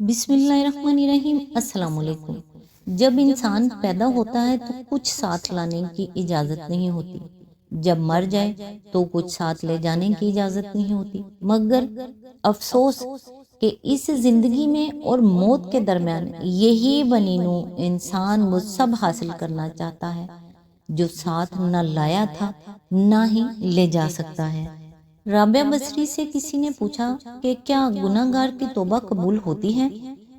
بسم اللہ الرحمن الرحیم۔ السلام علیکم۔ جب انسان پیدا ہوتا ہے تو کچھ ساتھ لانے کی اجازت نہیں ہوتی، جب مر جائے تو کچھ ساتھ لے جانے کی اجازت نہیں ہوتی، مگر افسوس کہ اس زندگی میں اور موت کے درمیان یہی بنی نوع انسان وہ سب حاصل کرنا چاہتا ہے جو ساتھ نہ لایا تھا نہ ہی لے جا سکتا ہے۔ رابعہ بصری سے کسی نے پوچھا کہ کیا گناہ گار کی توبہ قبول ہوتی ہے؟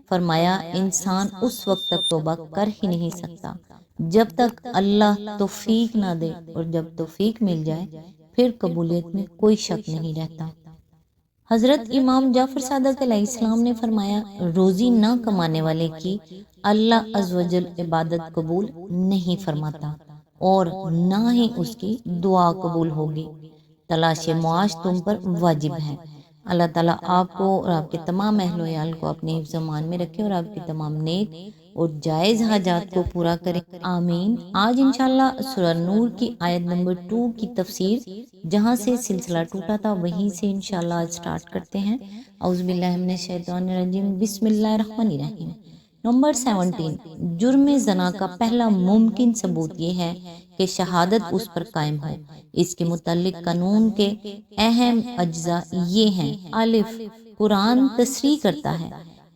فرمایا انسان اس وقت تک توبہ کر ہی نہیں سکتا جب تک اللہ توفیق نہ دے، اور جب توفیق مل جائے پھر قبولیت میں کوئی شک نہیں رہتا۔ حضرت امام جعفر صادق علیہ السلام نے فرمایا روزی نہ کمانے والے کی اللہ عز و جل عبادت قبول نہیں فرماتا اور نہ ہی اس کی دعا قبول ہوگی۔ تلاش معاش تم پر واجب ہے۔ اللہ تعالیٰ آپ کو اور آپ کے تمام اہل و عیال کو اپنے حفظ و امان میں رکھے اور آپ کی تمام نیک اور جائز حاجات کو پورا کرے، آمین۔ آج انشاءاللہ سورہ نور کی آیت نمبر 2 کی تفسیر، جہاں سے سلسلہ ٹوٹا تھا وہیں سے انشاءاللہ آج سٹارٹ کرتے ہیں۔ اعوذ باللہ من الشیطان الرجیم، بسم اللہ الرحمن الرحیم۔ نمبر 17، جرم زنا کا پہلا ممکن ثبوت یہ ہے کہ شہادت اس پر قائم ہو۔ اس کے متعلق قانون کے اہم اجزاء یہ ہیں: الف، قرآن تصریح کرتا ہے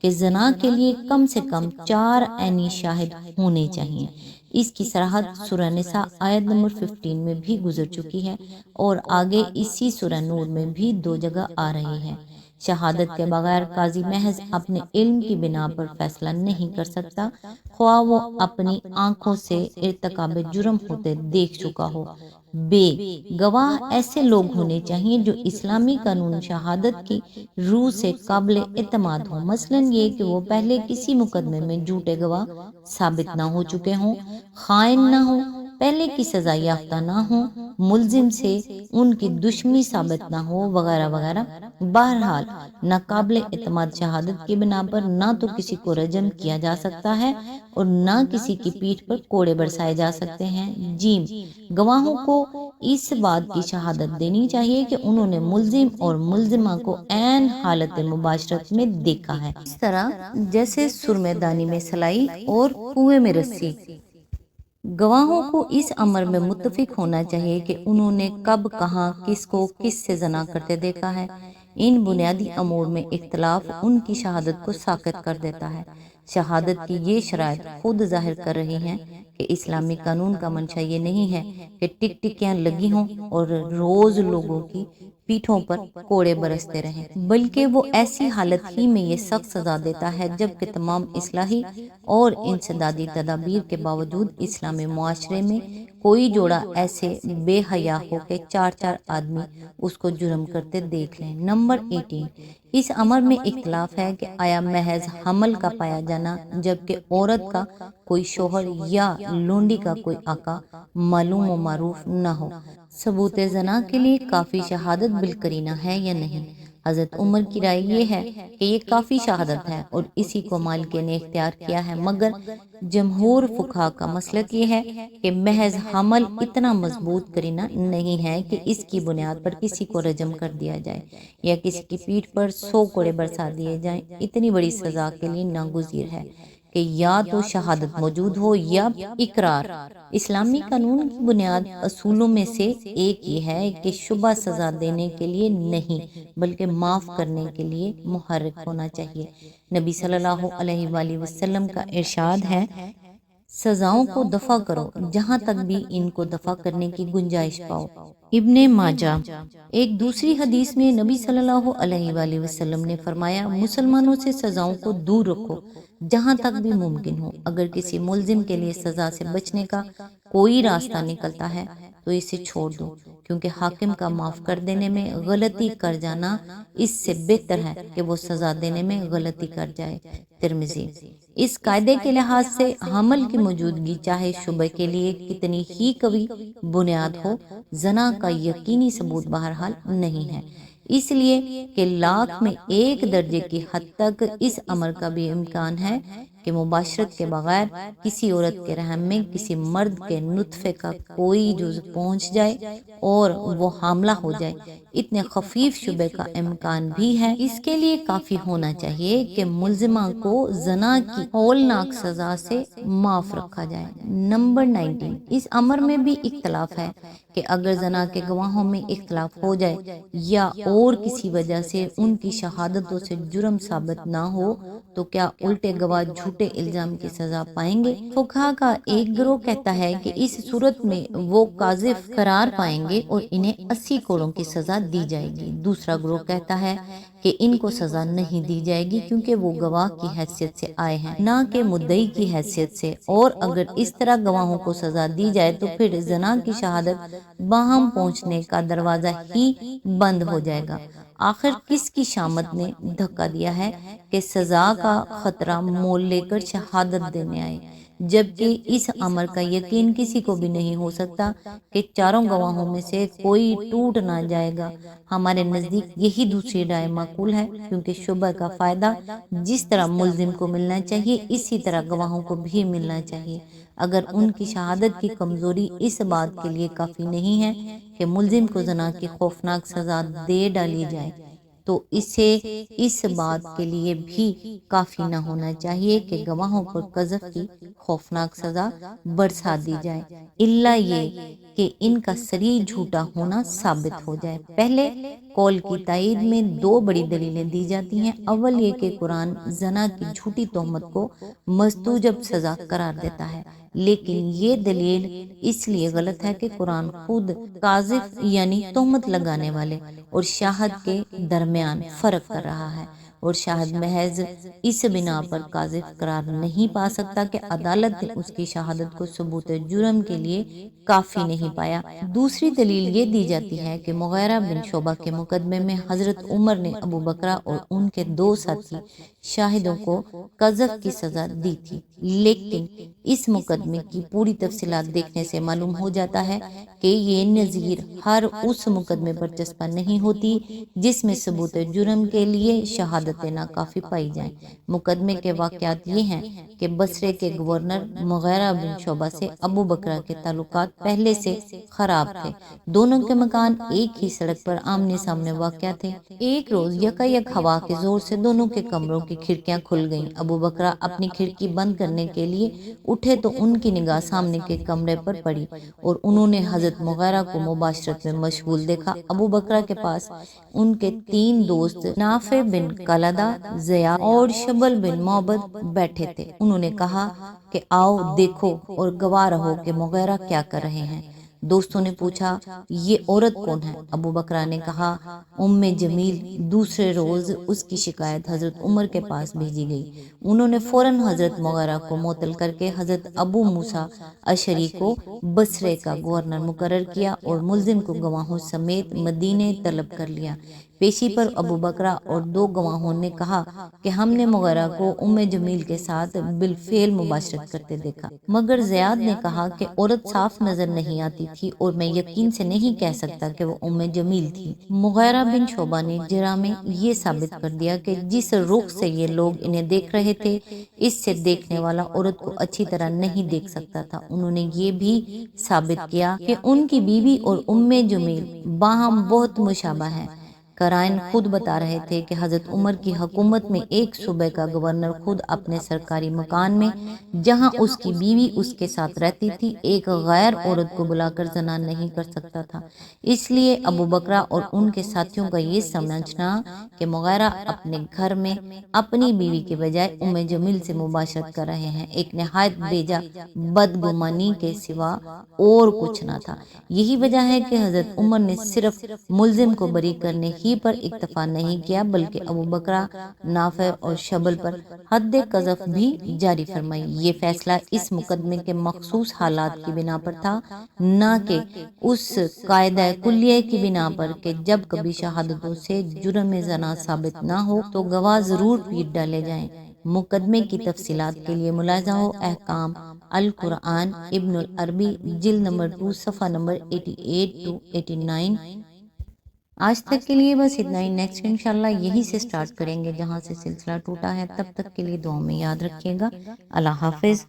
کہ زنا کے لیے کم سے کم 4 عینی شاہد ہونے چاہیے۔ اس کی صراحت سورہ نساء آیت نمبر 15 میں بھی گزر چکی ہے اور آگے اسی سورہ نور میں بھی 2 جگہ آ رہی ہے۔ شہادت کے بغیر قاضی محض اپنے علم کی بنا پر فیصلہ نہیں کر سکتا، خواہ وہ اپنی آنکھوں سے ارتکاب جرم ہوتے دیکھ چکا ہو۔ بے، گواہ ایسے لوگ ہونے چاہیے جو اسلامی قانون شہادت کی روح سے قابل اعتماد ہوں، مثلاً یہ کہ وہ پہلے کسی مقدمے میں جھوٹے گواہ ثابت نہ ہو چکے ہوں، خائن نہ ہوں، پہلے کی سزا یافتہ نہ ہوں، ملزم سے ان کی دشمنی ثابت نہ ہو، وغیرہ وغیرہ۔ بہرحال ناقابل اعتماد شہادت کی بنا پر نہ تو کسی کو رجم کیا جا سکتا ہے اور نہ کسی کی پیٹھ پر کوڑے برسائے جا سکتے ہیں۔ جیم، گواہوں کو اس بات کی شہادت دینی چاہیے کہ انہوں نے ملزم اور ملزمہ کو عین حالت مباشرت میں دیکھا ہے، اس طرح جیسے سرمے دانی میں سلائی اور کنویں میں رسی۔ گواہوں کو اس امر میں متفق ہونا چاہیے کہ انہوں نے کب، کہاں، کس کو کس سے زنا کرتے دیکھا ہے۔ ان بنیادی امور میں اختلاف ان کی شہادت کو ساقط کر دیتا ہے۔ شہادت کی یہ شرائط خود ظاہر کر رہی ہیں کہ اسلامی قانون کا منشا یہ نہیں ہے کہ ٹک ٹکیاں لگی ہوں اور روز لوگوں کی پیٹھوں پر کوڑے برستے رہیں، بلکہ وہ ایسی حالت ہی میں یہ سخت سزا دیتا ہے جبکہ تمام اصلاحی اور انسدادی تدابیر کے باوجود اسلامی معاشرے میں کوئی جوڑا ایسے بے حیا ہو کہ 4 آدمی اس کو جرم کرتے دیکھ لیں۔ نمبر 18، اس امر میں اختلاف ہے کہ آیا محض حمل کا پایا جانا جبکہ عورت کا کوئی شوہر یا لونڈی کا کوئی آقا معلوم و معروف نہ ہو، ثبوت زنا کے لیے کافی شہادت بالقرینہ ہے یا نہیں؟ حضرت عمر کی رائے یہ ہے کہ یہ کافی شہادت ہے اور اسی کو مالک نے اختیار کیا ہے، مگر جمہور فقہا کا مسلک یہ ہے کہ محض حمل اتنا مضبوط قرینہ نہیں ہے کہ اس کی بنیاد پر کسی کو رجم کر دیا جائے یا کسی کی پیٹھ پر 100 کوڑے برسا دیے جائیں۔ اتنی بڑی سزا کے لیے ناگزیر ہے کہ یا تو شہادت موجود ہو یا اقرار۔ اسلامی قانون کی بنیاد اصولوں میں سے ایک یہ ہے کہ شبہ سزا دینے کے لیے نہیں بلکہ معاف کرنے کے لیے محرک ہونا چاہیے۔ نبی صلی اللہ علیہ وآلہ وسلم کا ارشاد ہے، سزاؤں کو دفع کرو جہاں تک بھی ان کو دفع کرنے کی گنجائش پاؤ۔ ابن ماجہ۔ ایک دوسری حدیث میں نبی صلی اللہ علیہ وآلہ وسلم نے فرمایا، مسلمانوں سے سزاؤں کو دور رکھو جہاں تک بھی ممکن ہو۔ اگر کسی ملزم کے لیے سزا سے بچنے کا کوئی راستہ نکلتا ہے تو اسے چھوڑ دو، کیونکہ حاکم کا معاف کر دینے میں غلطی کر جانا اس سے بہتر ہے کہ وہ سزا دینے میں غلطی کر جائے۔ ترمذی۔ اس قاعدے کے لحاظ سے حمل کی موجودگی چاہے شبہ کے لیے کتنی ہی قوی بنیاد ہو، زنا کا یقینی ثبوت بہرحال نہیں ہے، اس لیے کہ 1,00,000 میں 1 درجے کی حد تک اس امر کا بھی امکان ہے کہ مباشرت کے بغیر کسی عورت کے رحم میں کسی مرد کے نطفے کا کوئی جز پہنچ جائے اور وہ حاملہ ہو جائے، اتنے خفیف شبہ کا امکان بھی ہے، اس کے لیے کافی ہونا چاہیے کہ ملزمہ کو زنا کی ہولناک سزا سے معاف رکھا جائے۔ نمبر 19، اس امر میں بھی اختلاف ہے کہ اگر زنا کے گواہوں میں اختلاف ہو جائے یا اور کسی وجہ سے ان کی شہادتوں سے جرم ثابت نہ ہو تو کیا الٹے گواہ جھوٹے الزام کی سزا پائیں گے؟ فقہا کا ایک گروہ کہتا ہے کہ اس صورت میں وہ قاذف قرار پائیں گے اور انہیں 80 کوڑوں کی سزا دی جائے گی۔ دوسرا گروہ کہتا ہے کہ ان کو سزا نہیں دی جائے گی کیونکہ وہ گواہ کی حیثیت سے آئے ہیں نہ کہ مدعی کی حیثیت سے، اور اگر اس طرح گواہوں کو سزا دی جائے تو پھر زنا کی شہادت باہم پہنچنے کا دروازہ ہی بند ہو جائے گا۔ آخر کس کی شامت نے دھکا دیا ہے کہ سزا کا خطرہ مول لے کر شہادت دینے آئے، جبکہ اس امر کا یقین کسی کو بھی نہیں ہو سکتا کہ چاروں گواہوں میں سے کوئی ٹوٹ نہ جائے گا۔ ہمارے نزدیک یہی دوسری رائے معقول ہے، کیونکہ شبہ کا فائدہ جس طرح ملزم کو ملنا چاہیے اسی طرح گواہوں کو بھی ملنا چاہیے۔ اگر ان کی شہادت کی کمزوری اس بات کے لیے کافی نہیں ہے کہ ملزم کو زنا کی خوفناک سزا دے ڈالی جائے تو اسے اس بات کے لیے بھی کافی نہ ہونا چاہیے کہ گواہوں پر قذف کی خوفناک سزا برسا دی جائے، الا یہ کہ ان کا صریح جھوٹا ہونا ثابت ہو جائے۔ پہلے قول کی تائید میں دو بڑی دلیلیں دی جاتی ہیں۔ اول یہ کہ قرآن زنا کی جھوٹی تہمت کو مستوجب سزا قرار دیتا ہے، لیکن یہ دلیل اس لیے غلط ہے کہ قرآن خود قاذف یعنی تہمت لگانے والے اور شاہد کے درمیان فرق کر رہا ہے، اور شاہد محض اس بنا پر قاذف قرار نہیں پا سکتا کہ عدالت نے اس کی شہادت کو ثبوت جرم کے لیے کافی نہیں پایا۔ دوسری دلیل یہ دی جاتی ہے کہ مغیرہ بن شعبہ کے مقدمے میں حضرت عمر نے ابو بکرہ اور ان کے دو ساتھی شاہدوں کو قذف کی سزا دی تھی، لیکن اس مقدمے کی پوری تفصیلات دیکھنے سے معلوم ہو جاتا ہے کہ یہ نظیر ہر اس مقدمے پر چسپاں نہیں ہوتی جس میں ثبوت جرم کے لیے شہادتیں ناکافی پائی جائیں۔ مقدمے کے واقعات یہ ہیں کہ بصرے کے گورنر مغیرہ بن شعبہ سے ابو بکرہ کے تعلقات پہلے سے خراب تھے، دونوں کے مکان ایک ہی سڑک پر آمنے سامنے واقع تھے۔ ایک روز یکایک ہوا کے زور سے دونوں کے کمروں کی کھڑکیاں کھل گئیں۔ ابو بکرہ اپنی کھڑکی بند کرنے کے لیے اٹھے تو ان کی نگاہ سامنے کے کمرے پر پڑی اور انہوں نے حضرت مغیرہ کو مباشرت میں مشغول دیکھا۔ ابو بکرہ کے پاس ان کے تین دوست نافع بن قلدہ، زیاد اور شبل بن معبد بیٹھے تھے۔ انہوں نے کہا کہ آؤ دیکھو اور گواہ رہو کہ مغیرہ کیا کر رہے ہیں۔ دوستوں نے پوچھا یہ عورت کون ہے؟ ابو بکرہ نے کہا ام جمیل۔ دوسرے روز اس کی شکایت حضرت عمر کے پاس بھیجی گئی۔ انہوں نے فوراً حضرت مغیرہ کو معطل کر کے حضرت ابو موسیٰ اشعری کو بصرے کا گورنر مقرر کیا اور ملزم کو گواہوں سمیت مدینے طلب کر لیا۔ پیشی پر ابو بکرہ اور دو گواہوں نے کہا کہ ہم نے مغیرہ کو ام جمیل کے ساتھ بالفعل مباشرت کرتے دیکھا، مگر زیاد نے کہا کہ عورت صاف نظر نہیں آتی تھی اور میں یقین سے نہیں کہہ سکتا کہ وہ ام جمیل تھی۔ مغیرہ بن شعبہ نے جرح میں یہ ثابت کر دیا کہ جس رخ سے یہ لوگ انہیں دیکھ رہے تھے اس سے دیکھنے والا عورت کو اچھی طرح نہیں دیکھ سکتا تھا۔ انہوں نے یہ بھی ثابت کیا کہ ان کی بیوی اور ام جمیل باہم بہت مشابہ ہیں۔ قرائن خود بتا رہے تھے کہ حضرت عمر کی حکومت میں ایک صوبے کا گورنر خود اپنے سرکاری مکان میں جہاں اس کی بیوی اس کے ساتھ رہتی تھی ایک غیر عورت کو بلا کر زنا نہیں کر سکتا تھا۔ اس لیے ابو بکرہ اور ان کے ساتھیوں کا یہ سمجھنا کہ مغیرہ اپنے گھر میں اپنی بیوی کے بجائے ام جمیل سے مباشرت کر رہے ہیں ایک نہایت بیجا بدگمانی کے سوا اور کچھ نہ تھا۔ یہی وجہ ہے کہ حضرت عمر نے صرف ملزم کو بری کرنے ہی پر اکتفا نہیں کیا بلکہ ابو بکرہ، نافع اور شبل پر حد قذف بھی جاری فرمائی۔ یہ فیصلہ اس مقدمے کے مخصوص حالات کی بنا پر تھا، نہ کہ اس قاعدہ کلیہ کی بنا پر کہ جب کبھی شہادتوں سے جرم زنا ثابت نہ ہو تو گواہ ضرور پیٹ ڈالے جائیں۔ مقدمے کی تفصیلات کے لیے ملاحظہ ہو احکام القرآن ابن العربی جلد نمبر 2 صفحہ نمبر 88 to 89۔ آج تک کے لیے بس اتنا ہی، نیکسٹ انشاءاللہ یہی سے سٹارٹ کریں گے جہاں سے سلسلہ ٹوٹا ہے۔ تب تک کے لیے دعاؤں میں یاد رکھیے گا۔ اللہ حافظ۔